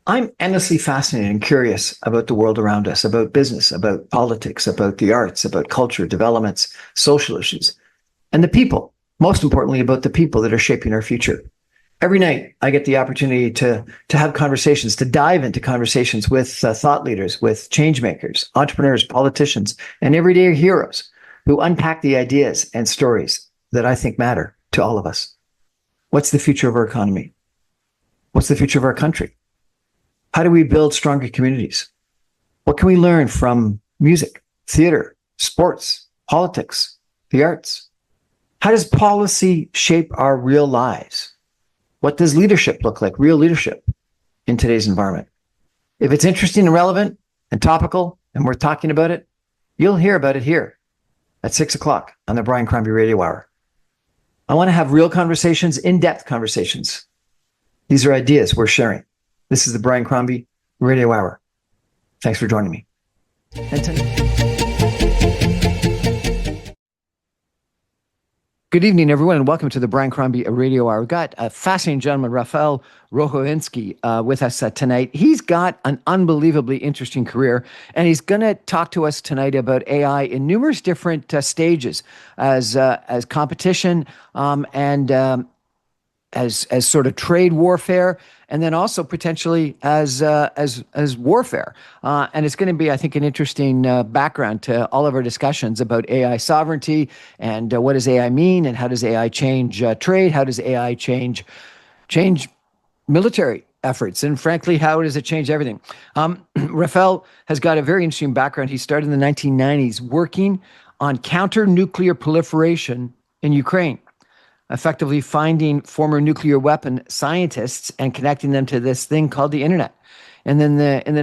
I'm endlessly fascinated and curious about the world around us, about business, about politics, about the arts, about culture, developments, social issues, and the people. Most importantly, about the people that are shaping our future. Every night, I get the opportunity to have conversations, to dive into conversations with thought leaders, with change makers, entrepreneurs, politicians, and everyday heroes who unpack the ideas and stories that I think matter to all of us. What's the future of our economy? What's the future of our country? How do we build stronger communities? What can we learn from music, theater, sports, politics, the arts? How does policy shape our real lives? What does leadership look like, real leadership in today's environment? If it's interesting and relevant and topical and we're talking about it, you'll hear about it here at 6 o'clock on the Brian Crombie Radio Hour. I want to have real conversations, in-depth conversations. These are ideas we're sharing. This is the Brian Crombie Radio Hour. Thanks for joining me. Good evening, everyone, and welcome to the Brian Crombie Radio Hour. We've got a fascinating gentleman, Rafal Rohozinski, with us tonight. He's got an unbelievably interesting career, and he's going to talk to us tonight about AI in numerous different stages as competition and as sort of trade warfare, and then also potentially as warfare. And it's going to be, I think, an interesting background to all of our discussions about AI sovereignty and what does AI mean, and how does AI change trade? How does AI change military efforts? And frankly, how does it change everything? Rafal has got a very interesting background. He started in the 1990s working on counter-nuclear proliferation in Ukraine, effectively finding former nuclear weapon scientists and connecting them to this thing called the internet. And then in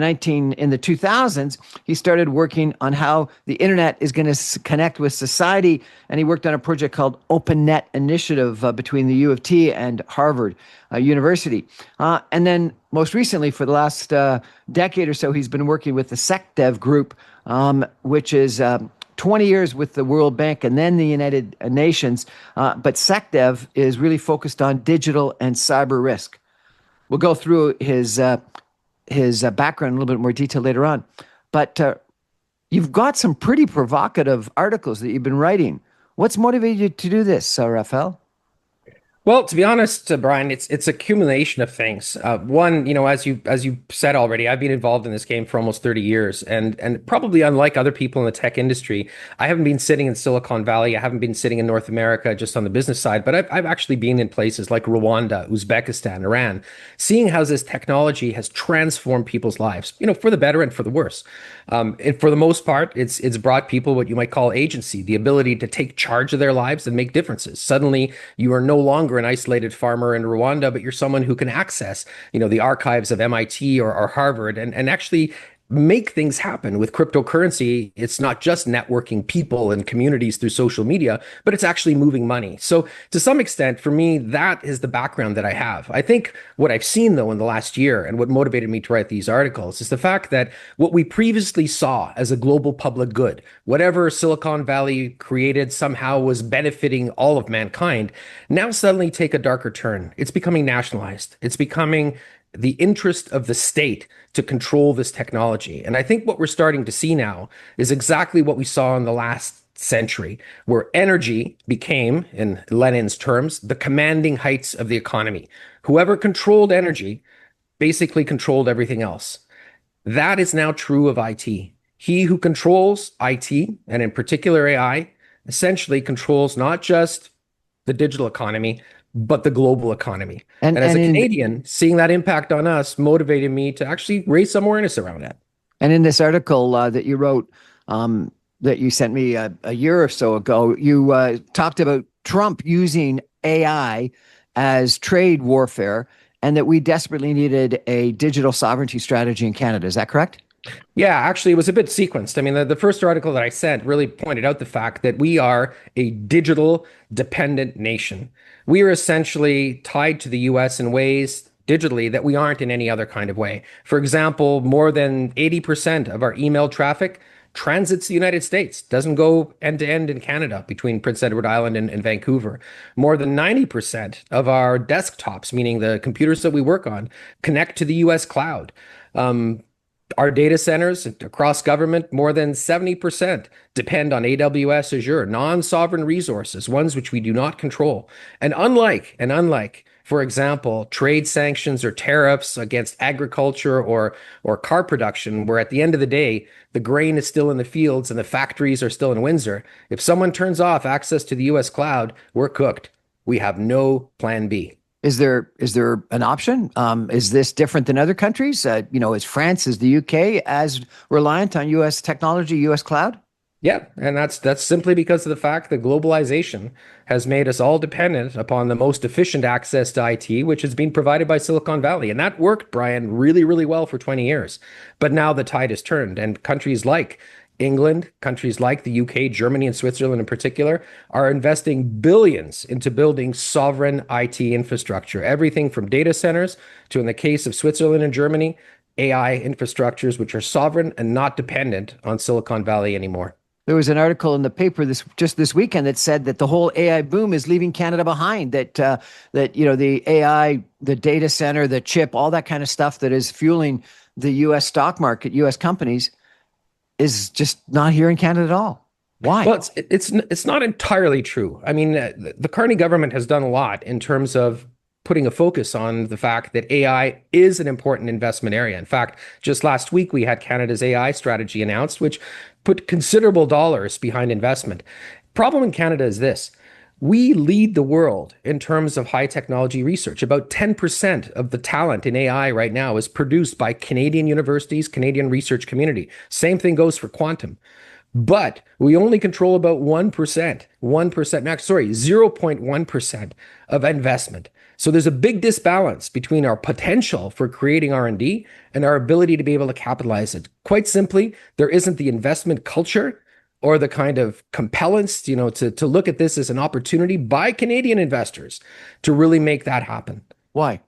the 2000s, he started working on how the internet is going to connect with society, and he worked on a project called OpenNet Initiative between the U of T and Harvard University. And then most recently, for the last decade or so, he's been working with the SecDev group, which is 20 years with the World Bank and then the United Nations. But SecDev is really focused on digital and cyber risk. We'll go through his background in a little bit more detail later on. But you've got some pretty provocative articles that you've been writing. What's motivated you to do this, Rafal? Well, to be honest, Brian, it's accumulation of things. One, as you said already, I've been involved in this game for almost 30 years, and probably unlike other people in the tech industry, I haven't been sitting in Silicon Valley. I haven't been sitting in North America just on the business side, but I've actually been in places like Rwanda, Uzbekistan, Iran, seeing how this technology has transformed people's lives, for the better and for the worse. And for the most part, it's brought people what you might call agency, the ability to take charge of their lives and make differences. Suddenly, you are no longer an isolated farmer in Rwanda, but you're someone who can access, the archives of MIT or Harvard and actually make things happen with cryptocurrency. It's not just networking people and communities through social media, but it's actually moving money. So to some extent, for me, that is the background that I have. I think what I've seen, though, in the last year and what motivated me to write these articles is the fact that what we previously saw as a global public good, whatever Silicon Valley created somehow was benefiting all of mankind, now suddenly take a darker turn. It's becoming nationalized. It's becoming the interest of the state to control this technology. And I think what we're starting to see now is exactly what we saw in the last century, where energy became, in Lenin's terms, the commanding heights of the economy. Whoever controlled energy basically controlled everything else. That is now true of IT. He who controls IT, and in particular AI, essentially controls not just the digital economy, but the global economy. And as a Canadian, seeing that impact on us motivated me to actually raise some awareness around that. And in this article that you wrote, that you sent me a year or so ago, you talked about Trump using AI as trade warfare, and that we desperately needed a digital sovereignty strategy in Canada. Is that correct? Yeah, actually, it was a bit sequenced. I mean, the first article that I sent really pointed out the fact that we are a digital dependent nation. We are essentially tied to the US in ways digitally that we aren't in any other kind of way. For example, more than 80% of our email traffic transits the United States, doesn't go end to end in Canada between Prince Edward Island and Vancouver. More than 90% of our desktops, meaning the computers that we work on, connect to the US cloud. Um, our data centers across government, more than 70% depend on AWS Azure, non-sovereign resources, ones which we do not control. And unlike, for example, trade sanctions or tariffs against agriculture or car production, where at the end of the day, the grain is still in the fields and the factories are still in Windsor. If someone turns off access to the US cloud, we're cooked. We have no plan B. Is there an option? Is this different than other countries? Is France, is the UK as reliant on U.S. technology, U.S. cloud? Yeah, and that's simply because of the fact that globalization has made us all dependent upon the most efficient access to IT, which is being provided by Silicon Valley. And that worked, Brian, really, really well for 20 years. But now the tide has turned, and countries like England, countries like the UK, Germany, and Switzerland in particular, are investing billions into building sovereign IT infrastructure. Everything from data centers to, in the case of Switzerland and Germany, AI infrastructures, which are sovereign and not dependent on Silicon Valley anymore. There was an article in the paper this weekend that said that the whole AI boom is leaving Canada behind. That the AI, the data center, the chip, all that kind of stuff that is fueling the U.S. stock market, U.S. companies, is just not here in Canada at all. Why? Well, it's not entirely true. I mean, the Carney government has done a lot in terms of putting a focus on the fact that AI is an important investment area. In fact, just last week we had Canada's AI strategy announced, which put considerable dollars behind investment. Problem in Canada is this. We lead the world in terms of high technology research. About 10% of the talent in AI right now is produced by Canadian universities, Canadian research community. Same thing goes for quantum. But we only control about 1% max, sorry, 0.1% of investment. So there's a big disbalance between our potential for creating R&D and our ability to be able to capitalize it. Quite simply, there isn't the investment culture or the kind of compellence, to look at this as an opportunity by Canadian investors to really make that happen. Why?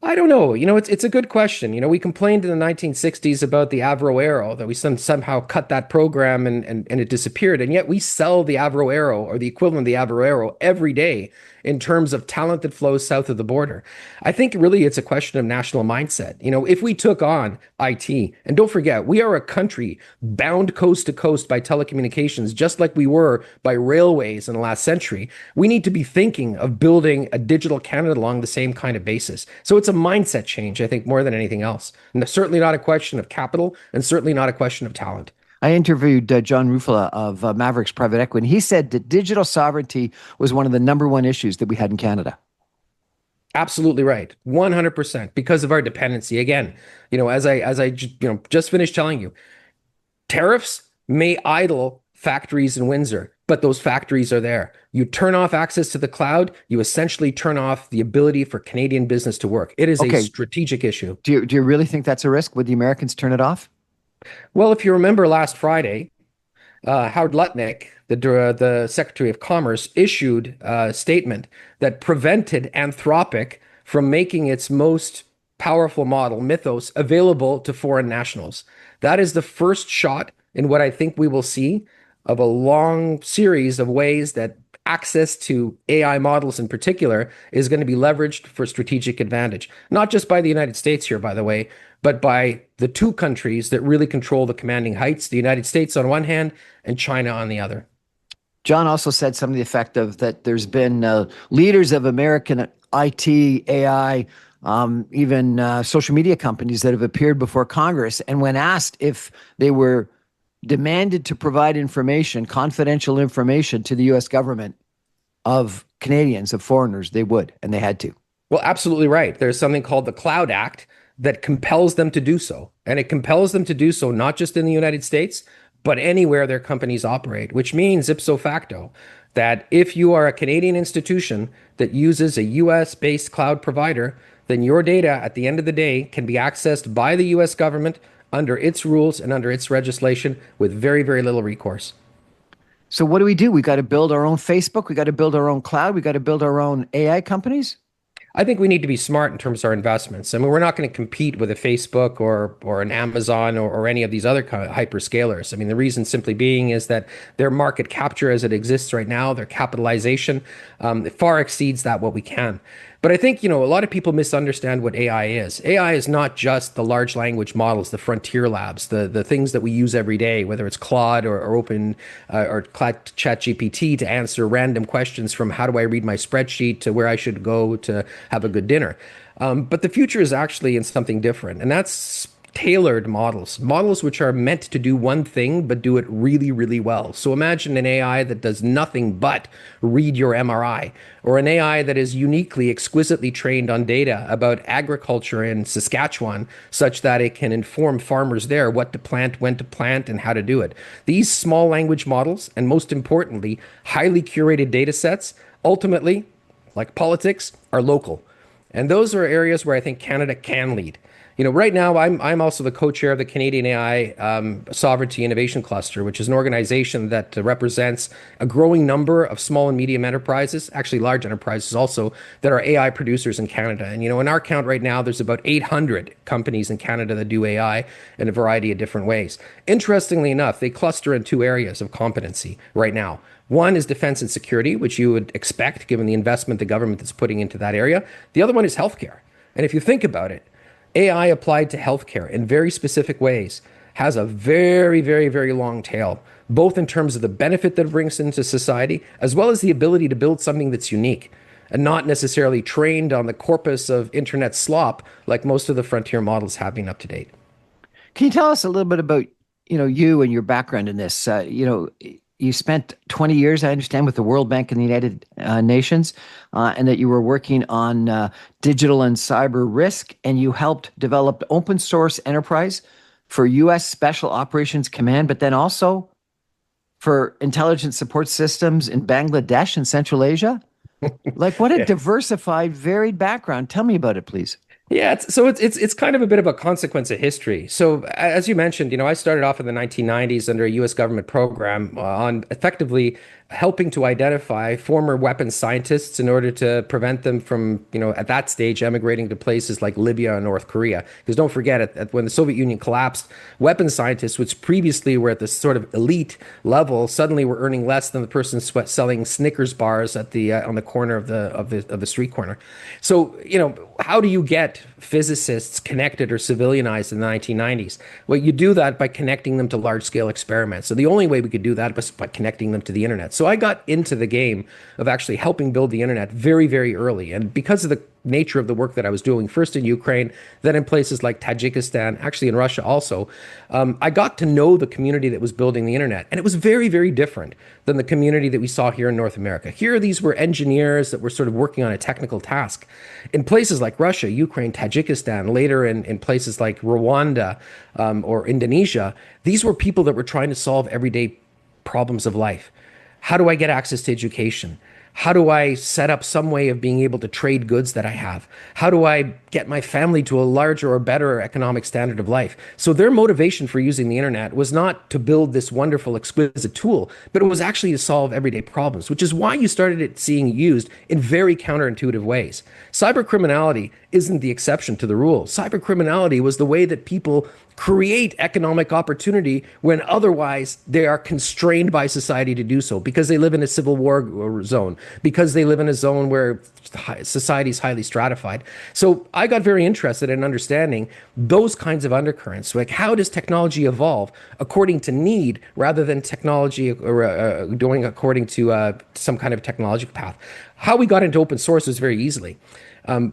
I don't know. It's a good question. We complained in the 1960s about the Avro Arrow, that we somehow cut that program and it disappeared. And yet we sell the Avro Arrow or the equivalent of the Avro Arrow every day in terms of talent that flows south of the border. I think really it's a question of national mindset. If we took on IT, and don't forget, we are a country bound coast to coast by telecommunications, just like we were by railways in the last century, we need to be thinking of building a digital Canada along the same kind of basis. So it's a mindset change, I think, more than anything else. And certainly not a question of capital and certainly not a question of talent. I interviewed John Rufala of Mavericks Private Equity, and he said that digital sovereignty was one of the number one issues that we had in Canada. Absolutely right. 100% because of our dependency. Again, as I just finished telling you, tariffs may idle factories in Windsor, but those factories are there. You turn off access to the cloud, you essentially turn off the ability for Canadian business to work. It is a strategic issue. Do you really think that's a risk? Would the Americans turn it off? Well, if you remember last Friday, Howard Lutnick, the Secretary of Commerce, issued a statement that prevented Anthropic from making its most powerful model, Mythos, available to foreign nationals. That is the first shot in what I think we will see of a long series of ways that access to AI models in particular is going to be leveraged for strategic advantage, not just by the United States here, by the way, but by the two countries that really control the commanding heights, the United States on one hand and China on the other. John also said something to the effect of that there's been leaders of American IT, AI, even social media companies that have appeared before Congress. And when asked if they were demanded to provide information, confidential information to the U.S. government of Canadians, of foreigners, they would, and they had to. Well, absolutely right. There's something called the Cloud Act that compels them to do so. And it compels them to do so not just in the United States, but anywhere their companies operate, which means ipso facto that if you are a Canadian institution that uses a US-based cloud provider, then your data at the end of the day can be accessed by the US government under its rules and under its legislation with very, very little recourse. So what do? We got to build our own Facebook. We got to build our own cloud. We got to build our own AI companies. I think we need to be smart in terms of our investments. I mean, we're not going to compete with a Facebook or an Amazon or any of these other kind of hyperscalers. I mean, the reason simply being is that their market capture as it exists right now, their capitalization, it far exceeds that what we can. But I think, a lot of people misunderstand what AI is. AI is not just the large language models, the frontier labs, the things that we use every day, whether it's Claude or Open or Chat GPT to answer random questions from how do I read my spreadsheet to where I should go to have a good dinner. But the future is actually in something different, and that's tailored models which are meant to do one thing but do it really, really well. So imagine an AI that does nothing but read your MRI, or an AI that is uniquely, exquisitely trained on data about agriculture in Saskatchewan, such that it can inform farmers there what to plant, when to plant, and how to do it. These small language models, and most importantly, highly curated data sets, ultimately, like politics, are local. And those are areas where I think Canada can lead. Right now I'm also the co-chair of the Canadian AI Sovereignty Innovation Cluster, which is an organization that represents a growing number of small and medium enterprises, actually large enterprises also, that are AI producers in Canada. And in our count right now, there's about 800 companies in Canada that do AI in a variety of different ways. Interestingly enough, they cluster in two areas of competency right now. One is defense and security, which you would expect given the investment the government is putting into that area. The other one is healthcare. And if you think about it, AI applied to healthcare in very specific ways has a very, very, very long tail, both in terms of the benefit that it brings into society, as well as the ability to build something that's unique and not necessarily trained on the corpus of internet slop like most of the frontier models have been up to date. Can you tell us a little bit about, you and your background in this? You spent 20 years, I understand, with the World Bank and the United Nations, and that you were working on digital and cyber risk, and you helped develop open source enterprise for U.S. Special Operations Command, but then also for intelligence support systems in Bangladesh and Central Asia. Like, what a Yeah. diversified, varied background. Tell me about it, please. Yeah, it's kind of a bit of a consequence of history. So as you mentioned, I started off in the 1990s under a U.S. government program on effectively helping to identify former weapons scientists in order to prevent them from, at that stage, emigrating to places like Libya and North Korea. Because don't forget, when the Soviet Union collapsed, weapons scientists, which previously were at this sort of elite level, suddenly were earning less than the person selling Snickers bars at the on the corner of the street corner. So, how do you get physicists connected or civilianized in the 1990s? Well, you do that by connecting them to large scale experiments. So the only way we could do that was by connecting them to the internet. So I got into the game of actually helping build the internet very, very early. And because of the nature of the work that I was doing, first in Ukraine, then in places like Tajikistan, actually in Russia also, I got to know the community that was building the internet. And it was very, very different than the community that we saw here in North America. Here, these were engineers that were sort of working on a technical task. In places like Russia, Ukraine, Tajikistan, later in places like Rwanda or Indonesia, these were people that were trying to solve everyday problems of life. How do I get access to education? How do I set up some way of being able to trade goods that I have? How do I get my family to a larger or better economic standard of life? So their motivation for using the internet was not to build this wonderful, exquisite tool, but it was actually to solve everyday problems, which is why you started it seeing used in very counterintuitive ways. Cyber criminality isn't the exception to the rule. Cyber criminality was the way that people create economic opportunity when otherwise they are constrained by society to do so because they live in a civil war zone, because they live in a zone where society is highly stratified. So I got very interested in understanding those kinds of undercurrents. Like, how does technology evolve according to need rather than technology or doing according to some kind of technological path? How we got into open source was very easily.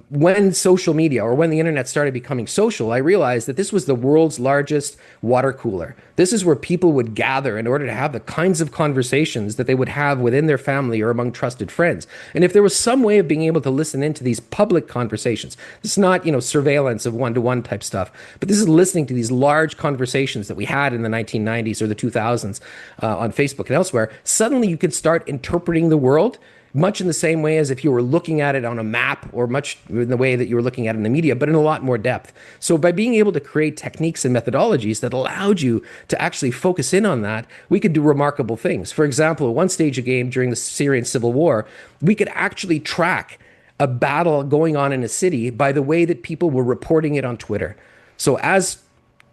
When social media or when the internet started becoming social, I realized that this was the world's largest water cooler. This is where people would gather in order to have the kinds of conversations that they would have within their family or among trusted friends. And if there was some way of being able to listen into these public conversations, it's not, surveillance of one-to-one type stuff, but this is listening to these large conversations that we had in the 1990s or the 2000s on Facebook and elsewhere. Suddenly you could start interpreting the world much in the same way as if you were looking at it on a map, or much in the way that you were looking at it in the media, but in a lot more depth. So by being able to create techniques and methodologies that allowed you to actually focus in on that, we could do remarkable things. For example, at one stage of game during the Syrian civil war, we could actually track a battle going on in a city by the way that people were reporting it on Twitter. So as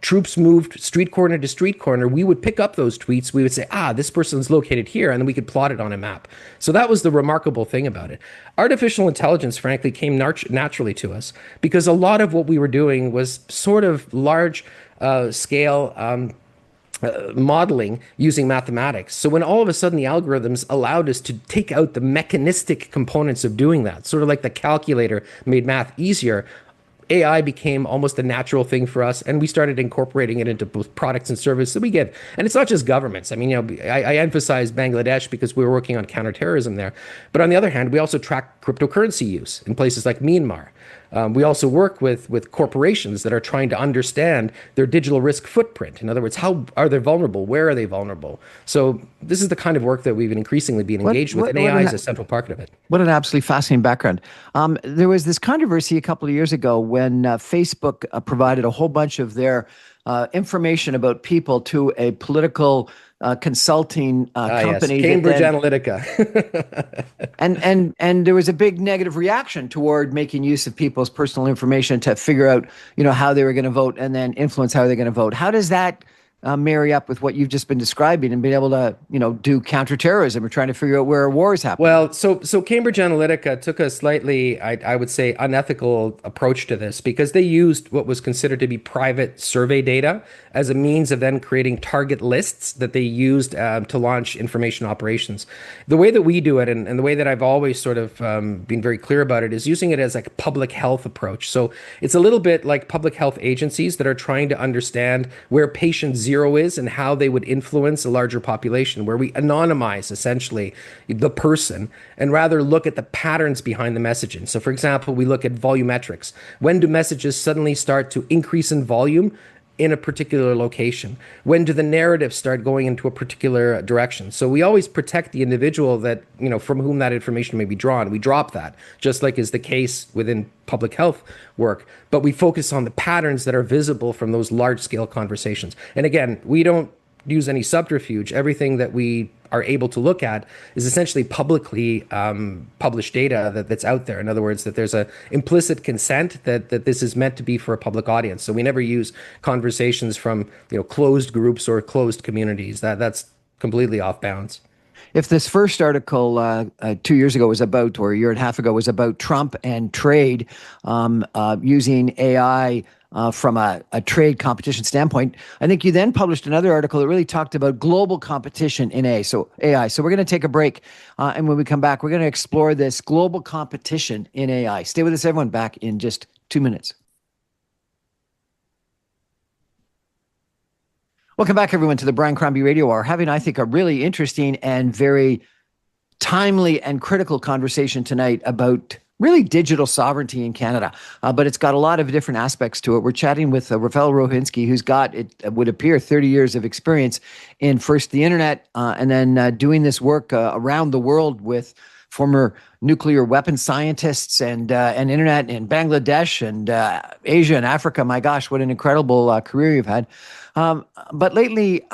troops moved street corner to street corner, we would pick up those tweets. We would say, this person's located here, and then we could plot it on a map. So that was the remarkable thing about it. Artificial intelligence, frankly, came naturally to us because a lot of what we were doing was sort of large scale modeling using mathematics. So when all of a sudden the algorithms allowed us to take out the mechanistic components of doing that, sort of like the calculator made math easier, AI became almost a natural thing for us, and we started incorporating it into both products and services that we give. And it's not just governments. I mean, I emphasize Bangladesh because we were working on counterterrorism there. But on the other hand, we also track cryptocurrency use in places like Myanmar. We also work with corporations that are trying to understand their digital risk footprint. In other words, how are they vulnerable? Where are they vulnerable? So this is the kind of work that we've been increasingly been engaged with, and AI is a central part of it. What an absolutely fascinating background. There was this controversy a couple of years ago when Facebook provided a whole bunch of their information about people to a political consulting company. Yes. Cambridge Analytica. and there was a big negative reaction toward making use of people's personal information to figure out, how they were going to vote and then influence how they're going to vote. How does that marry up with what you've just been describing and being able to, do counterterrorism or trying to figure out where a war is happening? Well, so Cambridge Analytica took a slightly, I would say, unethical approach to this because they used what was considered to be private survey data as a means of then creating target lists that they used to launch information operations. The way that we do it, and the way that I've always sort of been very clear about it, is using it as like a public health approach. So it's a little bit like public health agencies that are trying to understand where patient zero is and how they would influence a larger population, where we anonymize essentially the person and rather look at the patterns behind the messaging. So for example, we look at volumetrics. When do messages suddenly start to increase in volume in a particular location? When do the narratives start going into a particular direction? So we always protect the individual that, from whom that information may be drawn. We drop that, just like is the case within public health work, but we focus on the patterns that are visible from those large scale conversations. And again, we don't use any subterfuge. Everything that we are able to look at is essentially publicly published data that's out there. In other words, that there's a implicit consent that this is meant to be for a public audience. So we never use conversations from closed groups or closed communities. That's completely off bounds. If this first article 2 years ago was about, or a year and a half ago was about Trump and trade using AI from a trade competition standpoint, I think you then published another article that really talked about global competition in AI. So we're going to take a break. And when we come back, we're going to explore this global competition in AI. Stay with us, everyone. Back in just 2 minutes. Welcome back, everyone, to the Brian Crombie Radio Hour. Having, I think, a really interesting and very timely and critical conversation tonight about really digital sovereignty in Canada. But it's got a lot of different aspects to it. We're chatting with Rafal Rohozinski, who's got, it would appear, 30 years of experience in first the internet and then doing this work around the world with former nuclear weapons scientists and internet in Bangladesh and Asia and Africa. My gosh, what an incredible career you've had. But lately,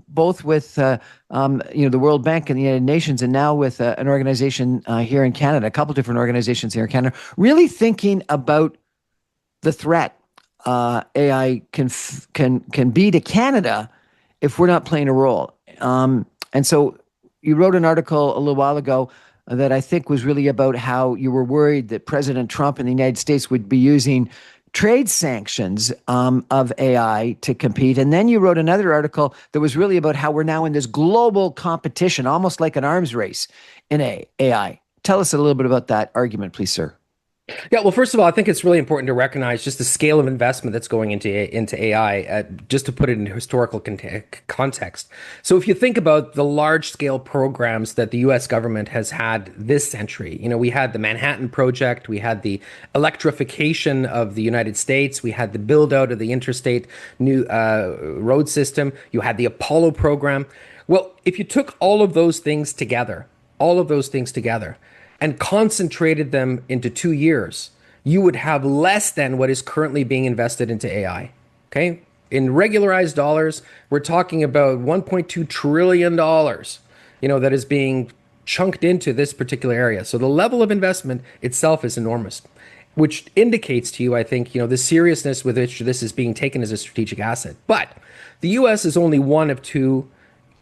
both with the World Bank and the United Nations, and now with an organization here in Canada, a couple different organizations here in Canada, really thinking about the threat AI can be to Canada if we're not playing a role. And so you wrote an article a little while ago that I think was really about how you were worried that President Trump and the United States would be using trade sanctions of AI to compete. And then you wrote another article that was really about how we're now in this global competition, almost like an arms race in AI. Tell us a little bit about that argument, please, sir. Yeah, well, first of all, I think it's really important to recognize just the scale of investment that's going into AI, just to put it in historical context. So if you think about the large-scale programs that the U.S. government has had this century, we had the Manhattan Project, we had the electrification of the United States, we had the build-out of the interstate new road system, you had the Apollo program. Well, if you took all of those things together, and concentrated them into 2 years, you would have less than what is currently being invested into AI. Okay? In regularized dollars, we're talking about $1.2 trillion, that is being chunked into this particular area. So the level of investment itself is enormous, which indicates to you, I think, the seriousness with which this is being taken as a strategic asset. But the US is only one of two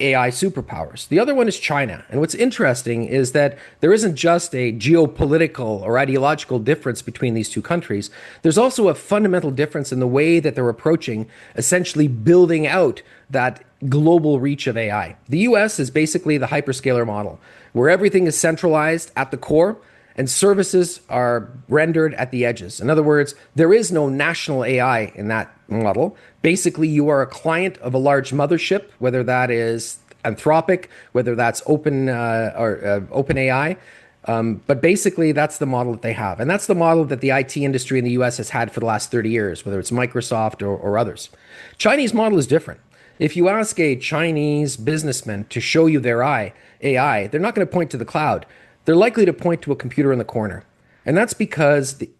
AI superpowers. The other one is China. And what's interesting is that there isn't just a geopolitical or ideological difference between these two countries. There's also a fundamental difference in the way that they're approaching essentially building out that global reach of AI. The US is basically the hyperscaler model, where everything is centralized at the core and services are rendered at the edges. In other words, there is no national AI in that model. Basically, you are a client of a large mothership, whether that is Anthropic, whether that's OpenAI. But basically, that's the model that they have. And that's the model that the IT industry in the US has had for the last 30 years, whether it's Microsoft or others. Chinese model is different. If you ask a Chinese businessman to show you their AI, they're not going to point to the cloud. They're likely to point to a computer in the corner. And that's because the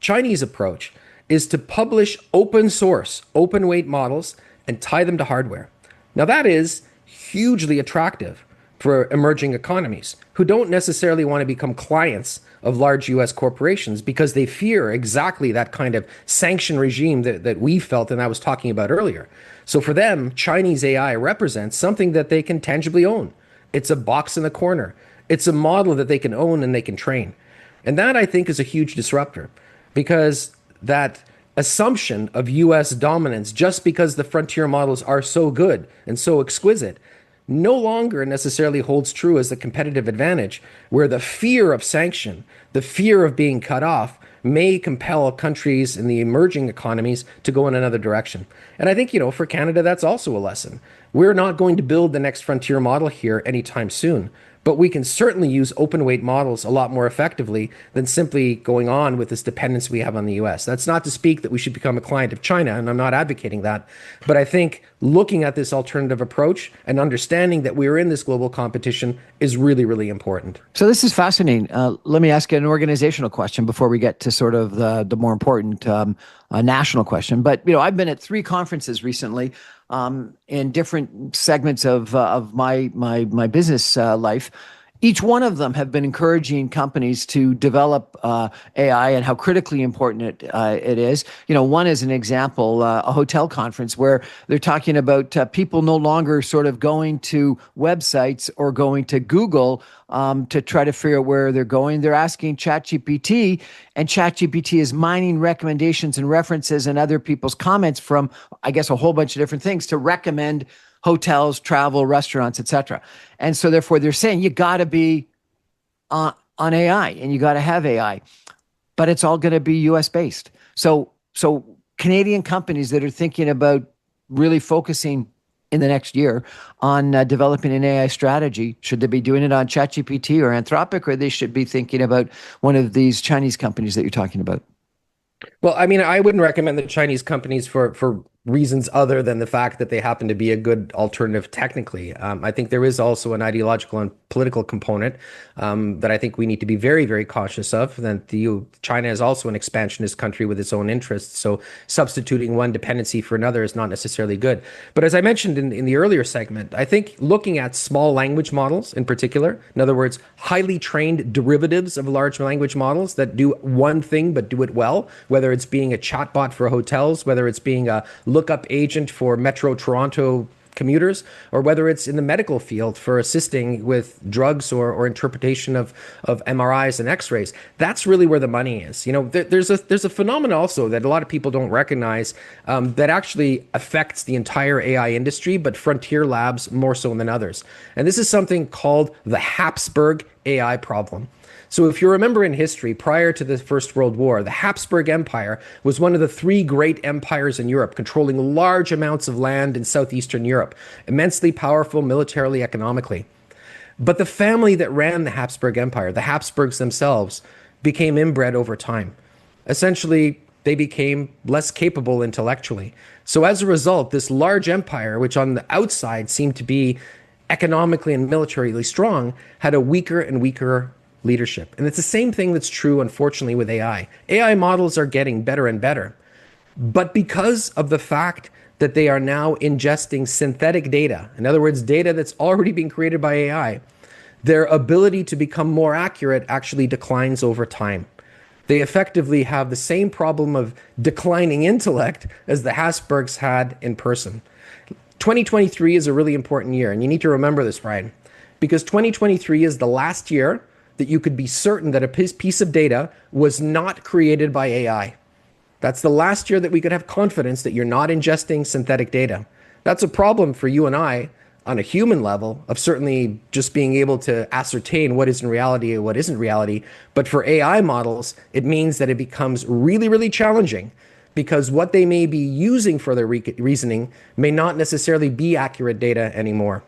Chinese approach is to publish open source, open weight models and tie them to hardware. Now, that is hugely attractive for emerging economies who don't necessarily want to become clients of large US corporations because they fear exactly that kind of sanction regime that we felt and I was talking about earlier. So for them, Chinese AI represents something that they can tangibly own. It's a box in the corner. It's a model that they can own and they can train. And that, I think, is a huge disruptor because that assumption of US dominance, just because the frontier models are so good and so exquisite, no longer necessarily holds true as a competitive advantage, where the fear of sanction, the fear of being cut off, may compel countries in the emerging economies to go in another direction. And I think, for Canada, that's also a lesson. We're not going to build the next frontier model here anytime soon. But we can certainly use open weight models a lot more effectively than simply going on with this dependence we have on the US. That's not to speak that we should become a client of China, and I'm not advocating that. But I think looking at this alternative approach and understanding that we're in this global competition is really, really important. So this is fascinating. Let me ask you an organizational question before we get to sort of the more important national question. But, I've been at 3 conferences recently in different segments of my business life. Each one of them have been encouraging companies to develop AI and how critically important it is. One is an example, a hotel conference where they're talking about people no longer sort of going to websites or going to Google to try to figure out where they're going. They're asking ChatGPT, and ChatGPT is mining recommendations and references and other people's comments from, I guess, a whole bunch of different things to recommend hotels, travel, restaurants, etc. And so therefore they're saying you got to be on AI and you got to have AI, but it's all going to be US based. So Canadian companies that are thinking about really focusing in the next year on developing an AI strategy, should they be doing it on ChatGPT or Anthropic, or they should be thinking about one of these Chinese companies that you're talking about? Well, I mean, I wouldn't recommend the Chinese companies for reasons other than the fact that they happen to be a good alternative technically. I think there is also an ideological and political component that I think we need to be very, very cautious of. That China is also an expansionist country with its own interests, so substituting one dependency for another is not necessarily good. But as I mentioned in the earlier segment, I think looking at small language models in particular, in other words, highly trained derivatives of large language models that do one thing but do it well, whether it's being a chatbot for hotels, whether it's being a lookup agent for Metro Toronto commuters, or whether it's in the medical field for assisting with drugs or interpretation of MRIs and X-rays. That's really where the money is. There's a phenomenon also that a lot of people don't recognize that actually affects the entire AI industry, but frontier labs more so than others. And this is something called the Habsburg AI problem. So if you remember in history, prior to the First World War, the Habsburg Empire was one of the 3 great empires in Europe, controlling large amounts of land in southeastern Europe, immensely powerful militarily, economically. But the family that ran the Habsburg Empire, the Habsburgs themselves, became inbred over time. Essentially, they became less capable intellectually. So as a result, this large empire, which on the outside seemed to be economically and militarily strong, had a weaker and weaker leadership. And it's the same thing that's true, unfortunately, with AI. AI models are getting better and better. But because of the fact that they are now ingesting synthetic data, in other words, data that's already been created by AI, their ability to become more accurate actually declines over time. They effectively have the same problem of declining intellect as the Habsburgs had in person. 2023 is a really important year, and you need to remember this, Brian, because 2023 is the last year that you could be certain that a piece of data was not created by AI. That's the last year that we could have confidence that you're not ingesting synthetic data. That's a problem for you and I on a human level of certainly just being able to ascertain what is in reality and what isn't reality. But for AI models, it means that it becomes really, really challenging because what they may be using for their reasoning may not necessarily be accurate data anymore.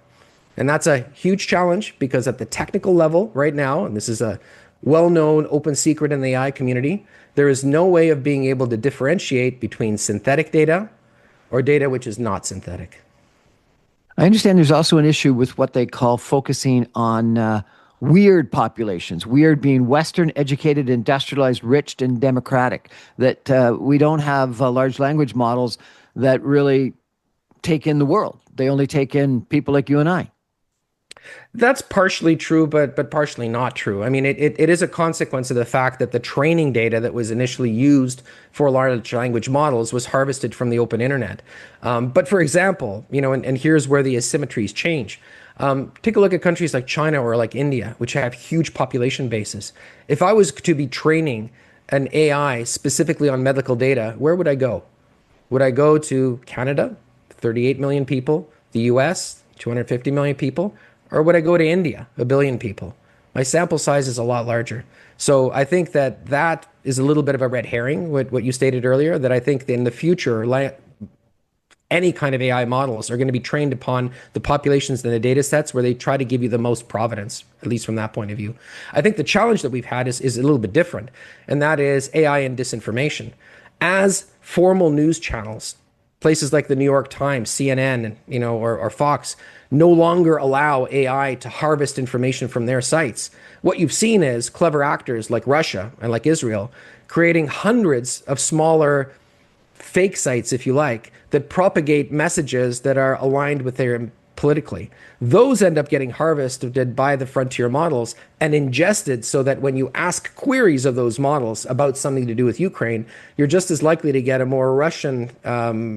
And that's a huge challenge because at the technical level right now, and this is a well-known open secret in the AI community, there is no way of being able to differentiate between synthetic data or data which is not synthetic. I understand there's also an issue with what they call focusing on weird populations, weird being Western, educated, industrialized, rich, and democratic, that we don't have large language models that really take in the world. They only take in people like you and I. That's partially true, but partially not true. I mean, it is a consequence of the fact that the training data that was initially used for large language models was harvested from the open internet. But for example, and here's where the asymmetries change. Take a look at countries like China or like India, which have huge population bases. If I was to be training an AI specifically on medical data, where would I go? Would I go to Canada, 38 million people, the US, 250 million people? Or would I go to India, 1 billion people? My sample size is a lot larger. So I think that is a little bit of a red herring, what you stated earlier, that I think in the future, any kind of AI models are going to be trained upon the populations and the data sets where they try to give you the most provenance, at least from that point of view. I think the challenge that we've had is a little bit different, and that is AI and disinformation. As formal news channels, places like the New York Times, CNN, or Fox, no longer allow AI to harvest information from their sites. What you've seen is clever actors like Russia and like Israel creating hundreds of smaller fake sites, if you like, that propagate messages that are aligned with their politically. Those end up getting harvested by the frontier models and ingested so that when you ask queries of those models about something to do with Ukraine, you're just as likely to get a more Russian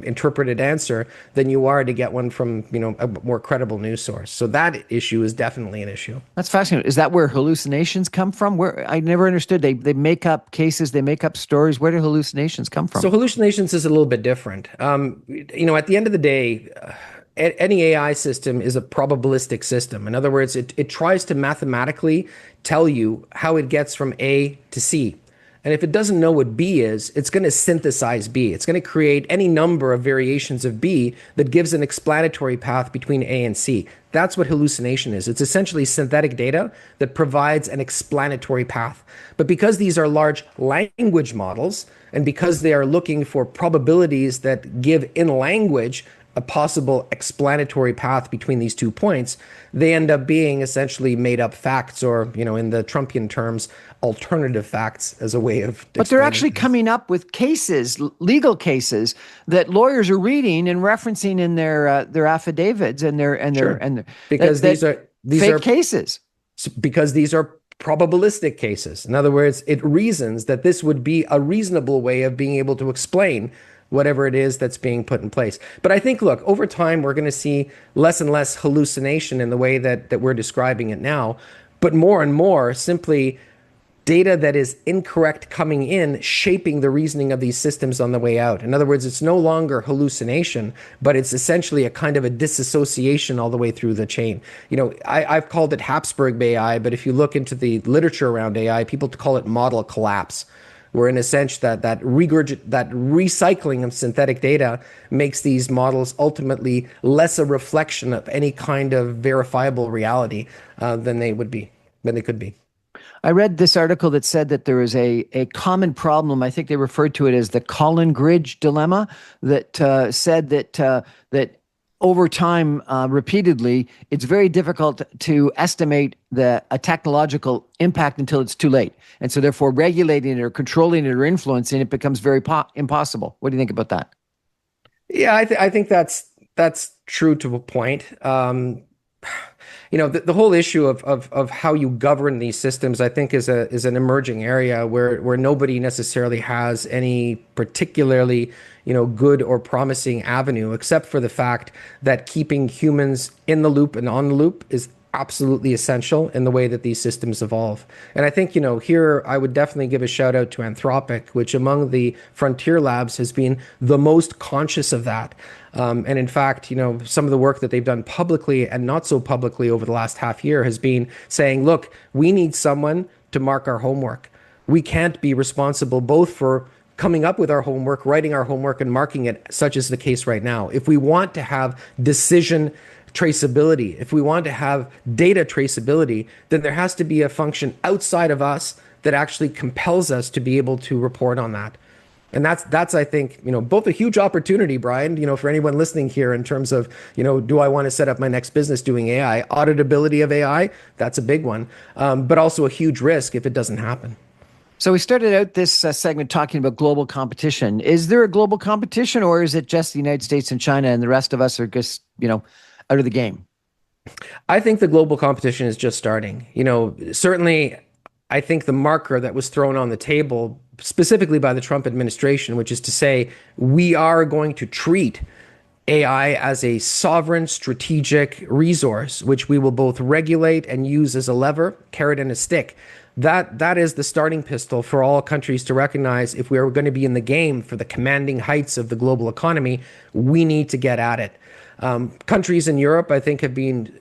interpreted answer than you are to get one from a more credible news source. So that issue is definitely an issue. That's fascinating. Is that where hallucinations come from? Where I never understood. They make up cases, they make up stories. Where do hallucinations come from? So hallucinations is a little bit different. At the end of the day, any AI system is a probabilistic system. In other words, it tries to mathematically tell you how it gets from A to C. And if it doesn't know what B is, it's going to synthesize B. It's going to create any number of variations of B that gives an explanatory path between A and C. That's what hallucination is. It's essentially synthetic data that provides an explanatory path. But because these are large language models, and because they are looking for probabilities that give in language a possible explanatory path between these 2 points, they end up being essentially made up facts, or, in the Trumpian terms, alternative facts as a way of. But they're actually coming up with cases, legal cases, that lawyers are reading and referencing in their affidavits and because these are fake cases. Because these are probabilistic cases. In other words, it reasons that this would be a reasonable way of being able to explain whatever it is that's being put in place. But I think, look, over time, we're going to see less and less hallucination in the way that we're describing it now, but more and more simply data that is incorrect coming in, shaping the reasoning of these systems on the way out. In other words, it's no longer hallucination, but it's essentially a kind of a disassociation all the way through the chain. I've called it Habsburg AI, but if you look into the literature around AI, people call it model collapse, where in a sense that recycling of synthetic data makes these models ultimately less a reflection of any kind of verifiable reality than they could be. I read this article that said that there is a common problem. I think they referred to it as the Collingridge dilemma, that said that over time, repeatedly, it's very difficult to estimate a technological impact until it's too late. And so therefore regulating it or controlling it or influencing it becomes very impossible. What do you think about that? Yeah, I think that's true to a point. the whole issue of how you govern these systems, I think, is an emerging area where nobody necessarily has any particularly, good or promising avenue, except for the fact that keeping humans in the loop and on the loop is absolutely essential in the way that these systems evolve. And I think, here I would definitely give a shout out to Anthropic, which among the frontier labs has been the most conscious of that. And in fact, some of the work that they've done publicly and not so publicly over the last half year has been saying, look, we need someone to mark our homework. We can't be responsible both for coming up with our homework, writing our homework, and marking it, such as the case right now. If we want to have decision traceability, if we want to have data traceability, then there has to be a function outside of us that actually compels us to be able to report on that. And that's I think, both a huge opportunity, Brian, for anyone listening here in terms of, do I want to set up my next business doing AI? Auditability of AI, that's a big one, but also a huge risk if it doesn't happen. So we started out this segment talking about global competition. Is there a global competition, or is it just the United States and China and the rest of us are just, out of the game? I think the global competition is just starting. Certainly, I think the marker that was thrown on the table, specifically by the Trump administration, which is to say, we are going to treat AI as a sovereign strategic resource, which we will both regulate and use as a lever, carrot and a stick. That is the starting pistol for all countries to recognize if we are going to be in the game for the commanding heights of the global economy, we need to get at it. Countries in Europe, I think, have been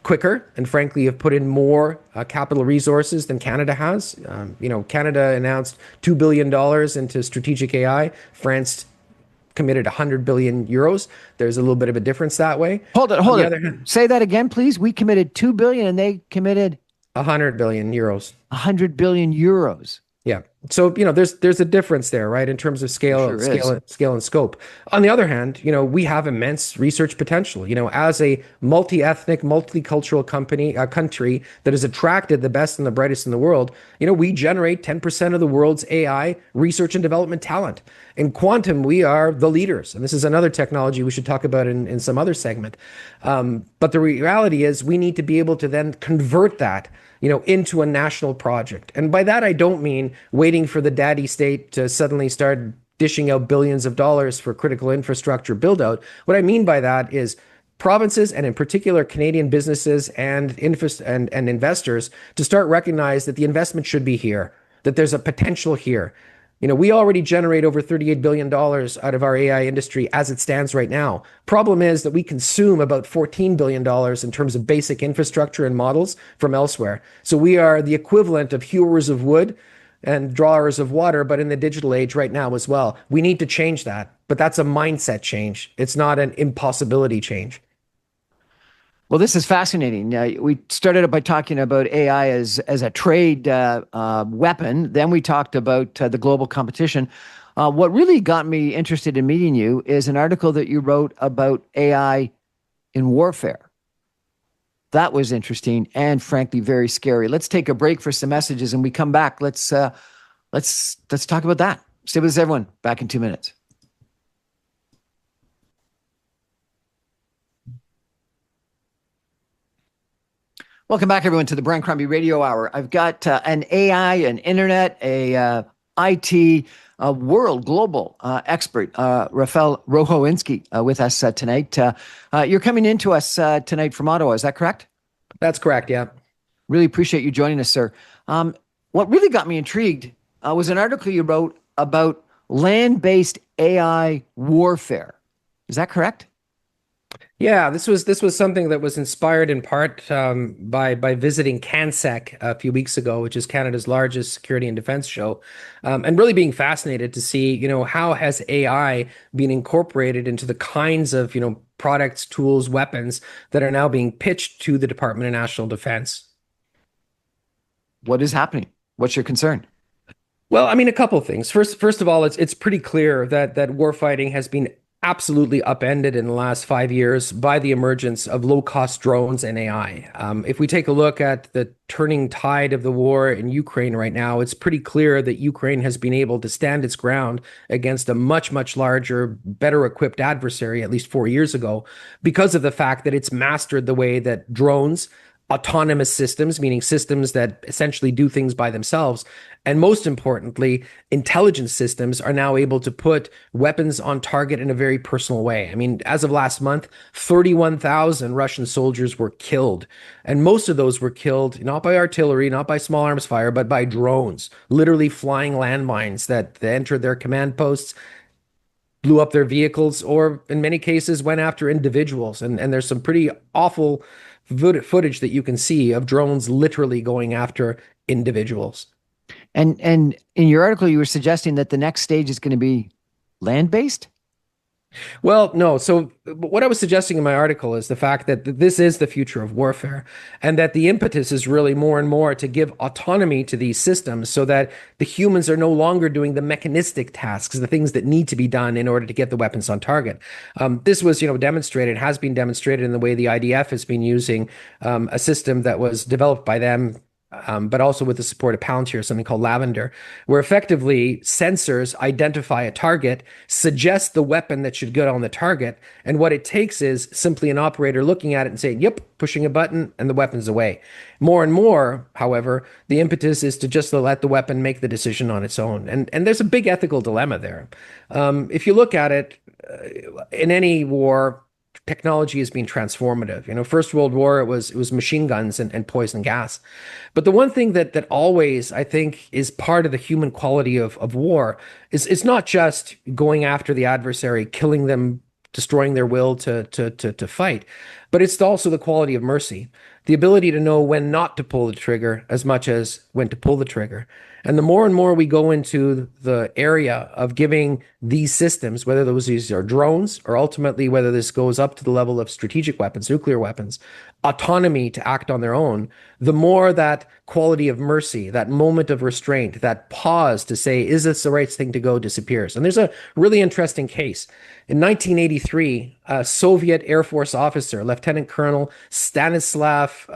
quicker and frankly have put in more capital resources than Canada has. Canada announced $2 billion into strategic AI. France committed 100 billion euros. There's a little bit of a difference that way. Hold it. Say that again, please. We committed 2 billion and they committed 100 billion euros. 100 billion euros. Yeah. So, there's a difference there, right, in terms of scale and scope. On the other hand, we have immense research potential. As a multi-ethnic, multicultural country that has attracted the best and the brightest in the world, we generate 10% of the world's AI research and development talent. In quantum, we are the leaders. And this is another technology we should talk about in some other segment. But the reality is we need to be able to then convert that into a national project. And by that, I don't mean waiting for the daddy state to suddenly start dishing out billions of dollars for critical infrastructure build out. What I mean by that is provinces, and in particular Canadian businesses and investors, to start recognize that the investment should be here, that there's a potential here. We already generate over $38 billion out of our AI industry as it stands right now. Problem is that we consume about $14 billion in terms of basic infrastructure and models from elsewhere. So we are the equivalent of hewers of wood and drawers of water, but in the digital age right now as well. We need to change that, but that's a mindset change. It's not an impossibility change. Well, this is fascinating. We started out by talking about AI as a trade weapon. Then we talked about the global competition. What really got me interested in meeting you is an article that you wrote about AI in warfare. That was interesting and frankly very scary. Let's take a break for some messages, and we come back. Let's talk about that. Stay with us, everyone. Back in 2 minutes. Welcome back, everyone, to the Brian Crombie Radio Hour. I've got an AI, an internet, a IT, world global expert, Rafal Rohozinski, with us tonight. You're coming into us tonight from Ottawa. Is that correct? That's correct. Yeah. Really appreciate you joining us, sir. What really got me intrigued was an article you wrote about land-based AI warfare. Is that correct? Yeah, this was something that was inspired in part by visiting CanSec a few weeks ago, which is Canada's largest security and defense show, and really being fascinated to see, how has AI been incorporated into the kinds of, products, tools, weapons that are now being pitched to the Department of National Defense. What is happening? What's your concern? Well, I mean, a couple of things. First of all, it's pretty clear that warfighting has been absolutely upended in the last 5 years by the emergence of low-cost drones and AI. If we take a look at the turning tide of the war in Ukraine right now, it's pretty clear that Ukraine has been able to stand its ground against a much, much larger, better equipped adversary at least 4 years ago because of the fact that it's mastered the way that drones, autonomous systems, meaning systems that essentially do things by themselves, and most importantly, intelligence systems are now able to put weapons on target in a very personal way. I mean, as of last month, 31,000 Russian soldiers were killed. And most of those were killed not by artillery, not by small arms fire, but by drones, literally flying landmines that entered their command posts, blew up their vehicles, or in many cases went after individuals. And there's some pretty awful footage that you can see of drones literally going after individuals. And in your article, you were suggesting that the next stage is going to be land-based? Well, no. So, what I was suggesting in my article is the fact that this is the future of warfare, and that the impetus is really more and more to give autonomy to these systems so that the humans are no longer doing the mechanistic tasks, the things that need to be done in order to get the weapons on target. This was, demonstrated, has been demonstrated in the way the IDF has been using a system that was developed by them, but also with the support of Palantir, something called Lavender, where effectively sensors identify a target, suggest the weapon that should go on the target, and what it takes is simply an operator looking at it and saying, yep, pushing a button, and the weapon's away. More and more, however, the impetus is to just let the weapon make the decision on its own. And there's a big ethical dilemma there. If you look at it, in any war, technology has been transformative. First World War, it was machine guns and poison gas. But the one thing that always I think is part of the human quality of war is it's not just going after the adversary, killing them, destroying their will to fight, but it's also the quality of mercy, the ability to know when not to pull the trigger as much as when to pull the trigger. And the more and more we go into the area of giving these systems, whether these are drones or ultimately whether this goes up to the level of strategic weapons, nuclear weapons, autonomy to act on their own, the more that quality of mercy, that moment of restraint, that pause to say, is this the right thing to go, disappears. And there's a really interesting case. In 1983, a Soviet Air Force officer, Lieutenant Colonel Stanislav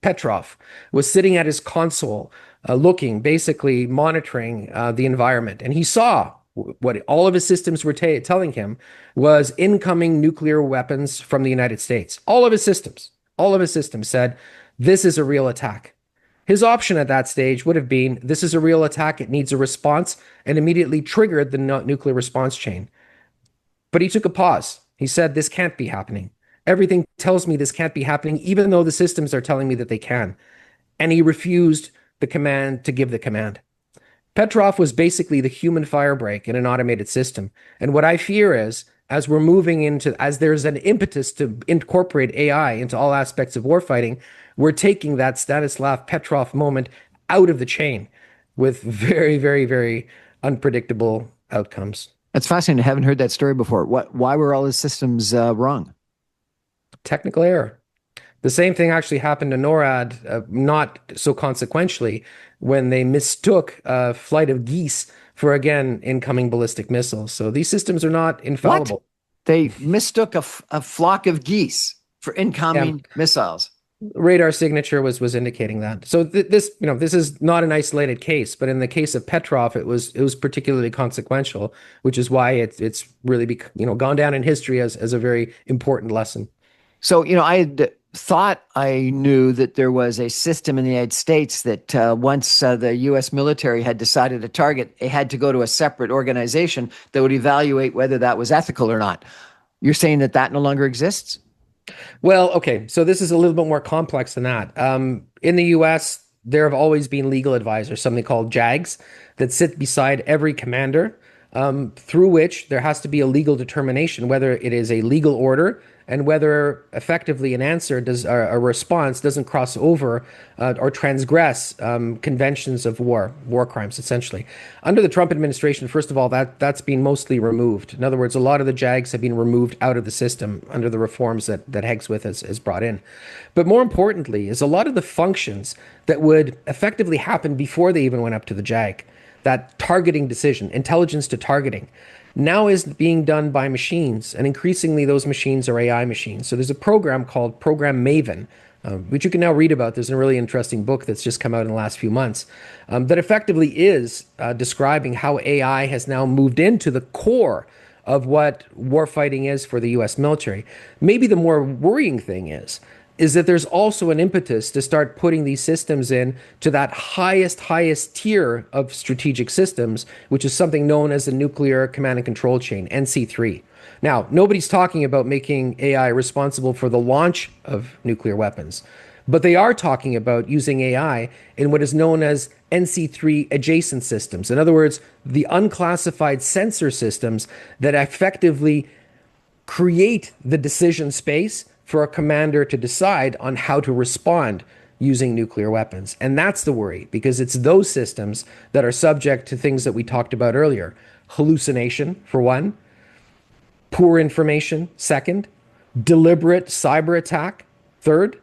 Petrov, was sitting at his console, looking, basically monitoring the environment. And he saw what all of his systems were telling him was incoming nuclear weapons from the United States. All of his systems said, this is a real attack. His option at that stage would have been, this is a real attack, it needs a response, and immediately triggered the nuclear response chain. But he took a pause. He said, this can't be happening. Everything tells me this can't be happening, even though the systems are telling me that they can. And he refused the command to give the command. Petrov was basically the human firebrake in an automated system. And what I fear is, as we're moving into, as there's an impetus to incorporate AI into all aspects of warfighting, we're taking that Stanislav Petrov moment out of the chain with very, very, very unpredictable outcomes. That's fascinating. I haven't heard that story before. Why were all his systems wrong? Technical error. The same thing actually happened to NORAD, not so consequentially, when they mistook a flight of geese for, again, incoming ballistic missiles. So these systems are not infallible. What? They mistook a flock of geese for incoming missiles. Radar signature was indicating that. So this is not an isolated case, but in the case of Petrov, it was particularly consequential, which is why it's really gone down in history as a very important lesson. So I had thought I knew that there was a system in the United States that once the U.S. military had decided a target, it had to go to a separate organization that would evaluate whether that was ethical or not. You're saying that no longer exists? Well, okay. So this is a little bit more complex than that. In the U.S., there have always been legal advisors, something called JAGs, that sit beside every commander, through which there has to be a legal determination, whether it is a legal order and whether effectively an answer a response doesn't cross over or transgress conventions of war crimes, essentially. Under the Trump administration, first of all, that's been mostly removed. In other words, a lot of the JAGs have been removed out of the system under the reforms that Hegseth has brought in. But more importantly, is a lot of the functions that would effectively happen before they even went up to the JAG. that targeting decision, intelligence to targeting, now is being done by machines. And increasingly, those machines are AI machines. So there's a program called Program Maven, which you can now read about. There's a really interesting book that's just come out in the last few months that effectively is describing how AI has now moved into the core of what warfighting is for the US military. Maybe the more worrying thing is that there's also an impetus to start putting these systems in to that highest tier of strategic systems, which is something known as the nuclear command and control chain, NC3. Now, nobody's talking about making AI responsible for the launch of nuclear weapons, but they are talking about using AI in what is known as NC3 adjacent systems. In other words, the unclassified sensor systems that effectively create the decision space for a commander to decide on how to respond using nuclear weapons. And that's the worry, because it's those systems that are subject to things that we talked about earlier. Hallucination, for one, poor information, second, deliberate cyber attack, third.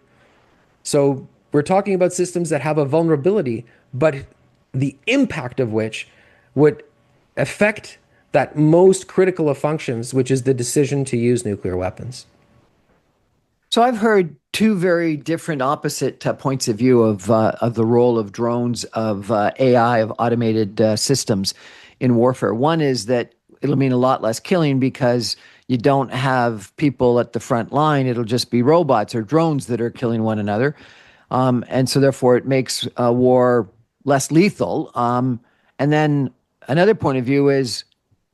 So we're talking about systems that have a vulnerability, but the impact of which would affect that most critical of functions, which is the decision to use nuclear weapons. So I've heard two very different opposite points of view of the role of drones, of AI, of automated systems in warfare. One is that it'll mean a lot less killing because you don't have people at the front line. It'll just be robots or drones that are killing one another. And so therefore it makes war less lethal. And then another point of view is,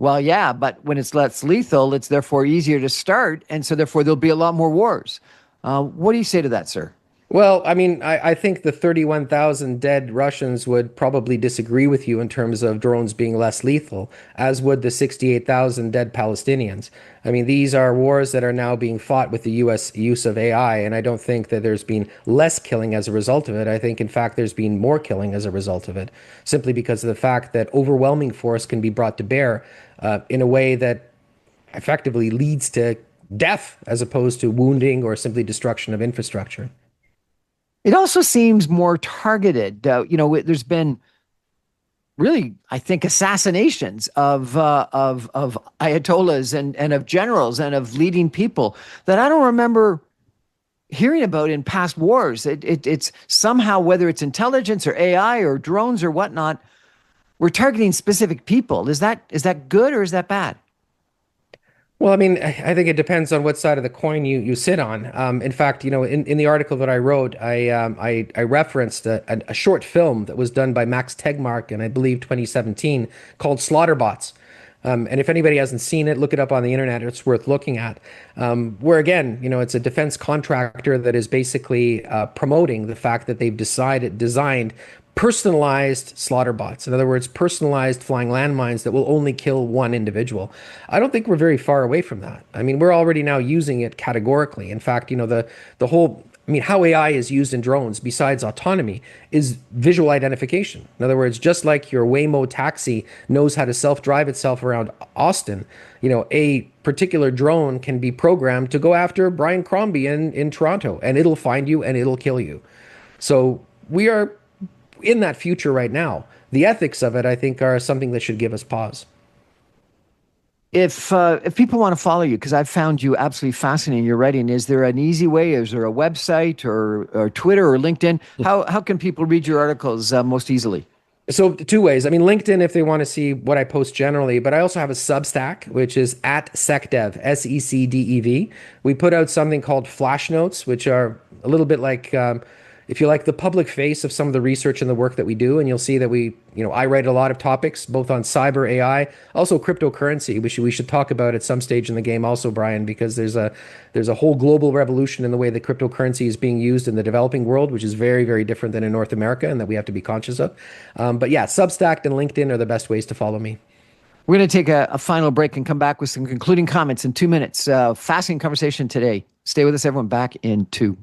well, yeah, but when it's less lethal, it's therefore easier to start. And so therefore there'll be a lot more wars. What do you say to that, sir? Well, I mean, I think the 31,000 dead Russians would probably disagree with you in terms of drones being less lethal, as would the 68,000 dead Palestinians. I mean, these are wars that are now being fought with the U.S. use of AI, and I don't think that there's been less killing as a result of it. I think, in fact, there's been more killing as a result of it, simply because of the fact that overwhelming force can be brought to bear in a way that effectively leads to death as opposed to wounding or simply destruction of infrastructure. It also seems more targeted. There's been really, I think, assassinations of ayatollahs and of generals and of leading people that I don't remember hearing about in past wars. It's somehow, whether it's intelligence or AI or drones or whatnot, we're targeting specific people. Is that good or is that bad? Well, I mean, I think it depends on what side of the coin you sit on. In fact, in the article that I wrote, I referenced a short film that was done by Max Tegmark in, I believe, 2017 called Slaughterbots. And if anybody hasn't seen it, look it up on the internet. It's worth looking at. Where again, it's a defense contractor that is basically promoting the fact that they've designed personalized slaughter bots. In other words, personalized flying landmines that will only kill one individual. I don't think we're very far away from that. I mean, we're already now using it categorically. In fact, the whole, I mean, how AI is used in drones, besides autonomy, is visual identification. In other words, just like your Waymo taxi knows how to self-drive itself around Austin, a particular drone can be programmed to go after Brian Crombie in Toronto, and it'll find you and it'll kill you. So we are in that future right now. The ethics of it, I think, are something that should give us pause. If people want to follow you, because I've found you absolutely fascinating, your writing, is there an easy way? Is there a website or Twitter or LinkedIn? How can people read your articles most easily? So two ways. I mean, LinkedIn, if they want to see what I post generally, but I also have a Substack, which is at SecDev, SECDEV. We put out something called Flash Notes, which are a little bit like, if you like, the public face of some of the research and the work that we do. And you'll see that I write a lot of topics, both on cyber, AI, also cryptocurrency, which we should talk about at some stage in the game also, Brian, because there's a whole global revolution in the way that cryptocurrency is being used in the developing world, which is very, very different than in North America, and that we have to be conscious of. But yeah, Substack and LinkedIn are the best ways to follow me. We're going to take a final break and come back with some concluding comments in 2 minutes. Fascinating conversation today. Stay with us, everyone. Back in 2.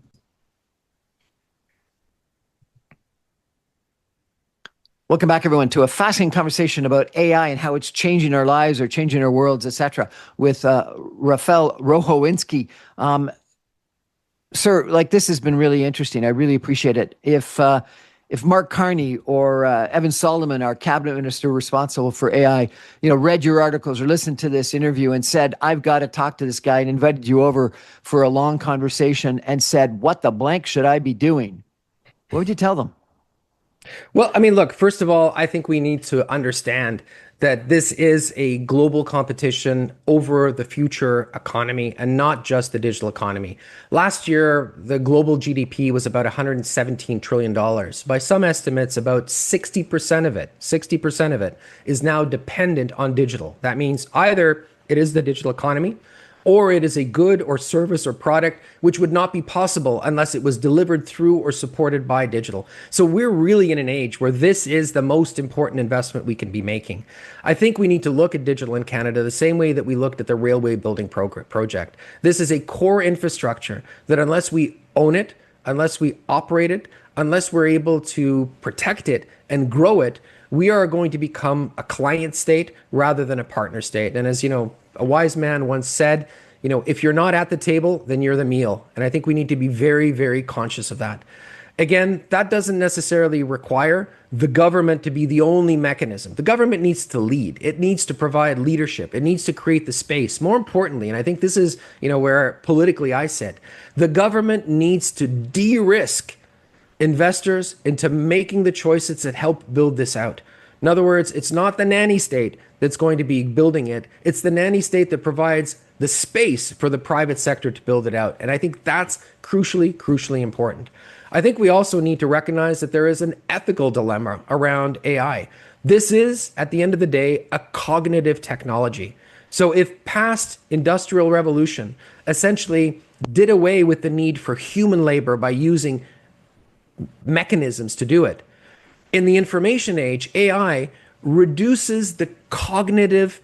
Welcome back, everyone, to a fascinating conversation about AI and how it's changing our lives or changing our worlds, etc., with Rafal Rohozinski. Sir, this has been really interesting. I really appreciate it. If if Mark Carney or Evan Solomon, our cabinet minister responsible for AI, read your articles or listened to this interview and said, I've got to talk to this guy, and invited you over for a long conversation and said, what the blank should I be doing? What would you tell them? Well, I mean, look, first of all, I think we need to understand that this is a global competition over the future economy and not just the digital economy. Last year, the global GDP was about $117 trillion. By some estimates, about 60% of it is now dependent on digital. That means either it is the digital economy, or it is a good or service or product which would not be possible unless it was delivered through or supported by digital. So we're really in an age where this is the most important investment we can be making. I think we need to look at digital in Canada the same way that we looked at the railway building project. This is a core infrastructure that unless we own it, unless we operate it, unless we're able to protect it and grow it, we are going to become a client state rather than a partner state. And as you know, a wise man once said, if you're not at the table, then you're the meal. And I think we need to be very, very conscious of that. Again, that doesn't necessarily require the government to be the only mechanism. The government needs to lead. It needs to provide leadership. It needs to create the space. More importantly, and I think this is, where politically I sit, the government needs to de-risk investors into making the choices that help build this out. In other words, it's not the nanny state that's going to be building it. It's the nanny state that provides the space for the private sector to build it out. And I think that's crucially important. I think we also need to recognize that there is an ethical dilemma around AI. This is, at the end of the day, a cognitive technology. So if past industrial revolution essentially did away with the need for human labor by using mechanisms to do it, in the information age, AI reduces the cognitive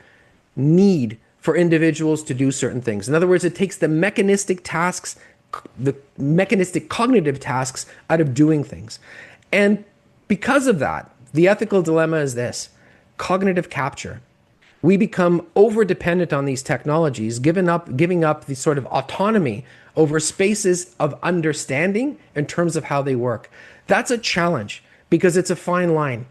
need for individuals to do certain things. In other words, it takes the mechanistic cognitive tasks out of doing things. And because of that, the ethical dilemma is this: cognitive capture. We become over dependent on these technologies, giving up the sort of autonomy over spaces of understanding in terms of how they work. That's a challenge because it's a fine line.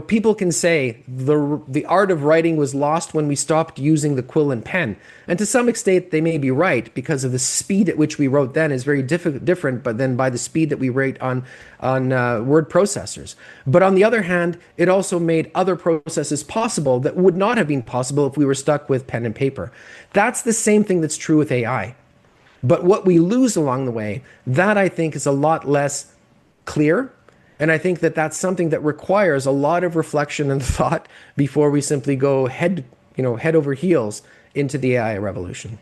People can say the art of writing was lost when we stopped using the quill and pen. And to some extent, they may be right because of the speed at which we wrote then is very different, but then by the speed that we write on word processors. But on the other hand, it also made other processes possible that would not have been possible if we were stuck with pen and paper. That's the same thing that's true with AI. But what we lose along the way, that I think is a lot less clear. And I think that that's something that requires a lot of reflection and thought before we simply go head over heels into the AI revolution.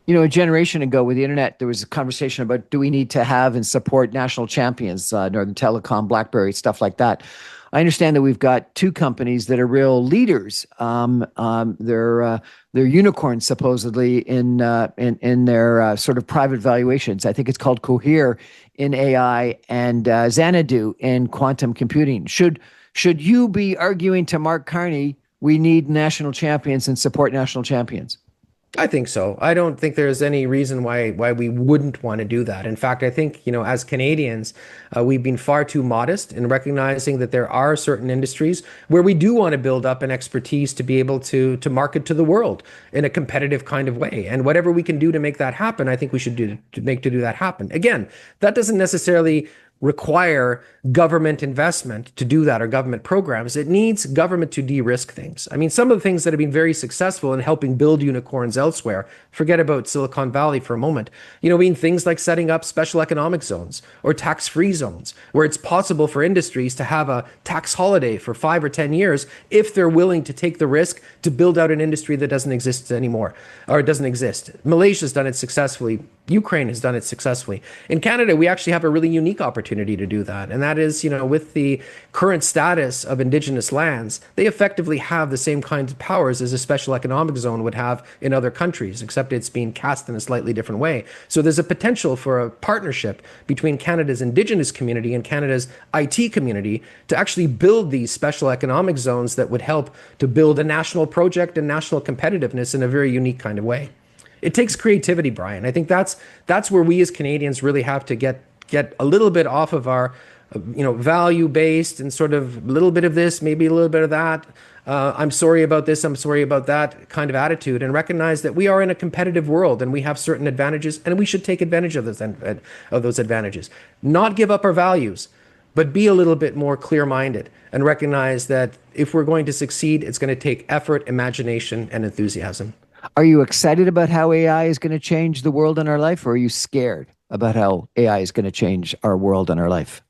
A generation ago with the internet, there was a conversation about, do we need to have and support national champions, Northern Telecom, BlackBerry, stuff like that. I understand that we've got two companies that are real leaders. They're unicorns supposedly in their sort of private valuations. I think it's called Cohere in AI and Xanadu in quantum computing. Should you be arguing to Mark Carney, we need national champions and support national champions? I think so. I don't think there's any reason why we wouldn't want to do that. In fact, I think, as Canadians, we've been far too modest in recognizing that there are certain industries where we do want to build up an expertise to be able to market to the world in a competitive kind of way. And whatever we can do to make that happen, I think we should do that happen. Again, that doesn't necessarily require government investment to do that or government programs. It needs government to de-risk things. I mean, some of the things that have been very successful in helping build unicorns elsewhere, forget about Silicon Valley for a moment, things like setting up special economic zones or tax-free zones where it's possible for industries to have a tax holiday for 5 or 10 years if they're willing to take the risk to build out an industry that doesn't exist anymore or doesn't exist. Malaysia's done it successfully. Ukraine has done it successfully. In Canada, we actually have a really unique opportunity to do that. And that is, with the current status of Indigenous lands, they effectively have the same kinds of powers as a special economic zone would have in other countries, except it's being cast in a slightly different way. So there's a potential for a partnership between Canada's Indigenous community and Canada's IT community to actually build these special economic zones that would help to build a national project and national competitiveness in a very unique kind of way. It takes creativity, Brian. I think that's where we as Canadians really have to get a little bit off of our value based and sort of a little bit of this, maybe a little bit of that. I'm sorry about this, I'm sorry about that kind of attitude, and recognize that we are in a competitive world and we have certain advantages and we should take advantage of those advantages. Not give up our values, but be a little bit more clear-minded and recognize that if we're going to succeed, it's going to take effort, imagination, and enthusiasm. Are you excited about how AI is going to change the world and our life, or are you scared about how AI is going to change our world and our life?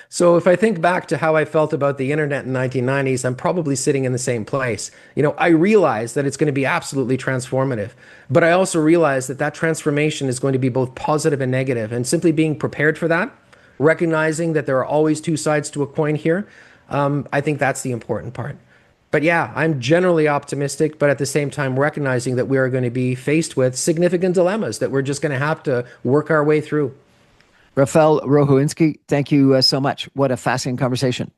So if I think back to how I felt about the internet in the 1990s, I'm probably sitting in the same place. I realize that it's going to be absolutely transformative, but I also realize that that transformation is going to be both positive and negative, and simply being prepared for that, recognizing that there are always two sides to a coin here, I think that's the important part. But yeah, I'm generally optimistic, but at the same time recognizing that we are going to be faced with significant dilemmas that we're just going to have to work our way through. Rafal Rohozinski, thank you so much. What a fascinating conversation.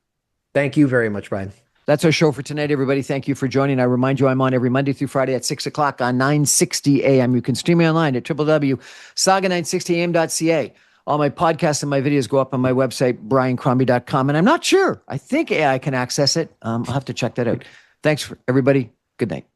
Thank you very much, Brian. That's our show for tonight, everybody. Thank you for joining. I remind you, I'm on every Monday through Friday at 6 o'clock on 960 AM. You can stream me online at www.saga960am.ca. All my podcasts and my videos go up on my website, briancrombie.com. And I'm not sure. I think AI can access it. I'll have to check that out. Thanks, for everybody. Good night.